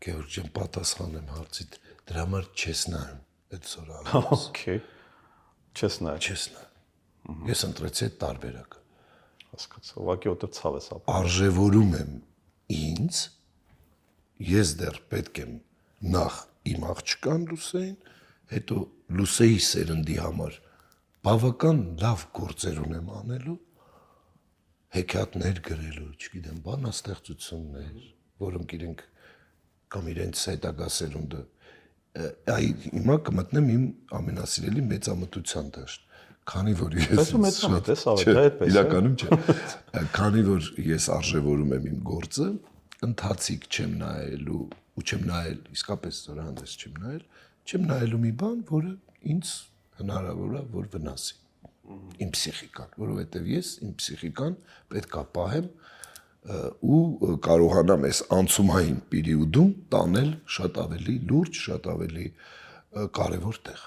Գեորգ ջան, պատասխանեմ հարցիդ, դրա համար չես նայում այդ սորը։ Okay։ Չես նայ։ Չես նայ։ Ես ընտրեցի այդ տարբերակը։ Հասկացա, ուղղակի որտեղ ցավ ես ապրում։ Արժևորում եմ ինձ, ես դեռ պետք եմ նախ իմ աղջկան Լուսեին, հետո Լուսեի սերնդի համար բավական լավ գործեր ունեմ անելու, հեքիաթներ գրելու, չգիտեմ, բանաստեղծություններ, որոնք իրենք կամ իրենց հետագա սերունդը հիմա կմտնեմ իմ ամենասիրելի մեծամտության դաշտ, քանի որ իրականում չէ, քանի որ ես արժևորում եմ իմ գործը, ընթացիկ չեմ նայելու ու չեմ նայել, իսկապես զորահանդես չեմ նայելու մի բան, որը ինձ հնարավոր է որ վնասի իմ պսիխիկան, որովհետև ես իմ պսիխիկան պետք է պահեմ ու կարողանամ այս անցումային պերիոդում տանել շատ ավելի լուրջ, շատ ավելի կարևոր տեղ։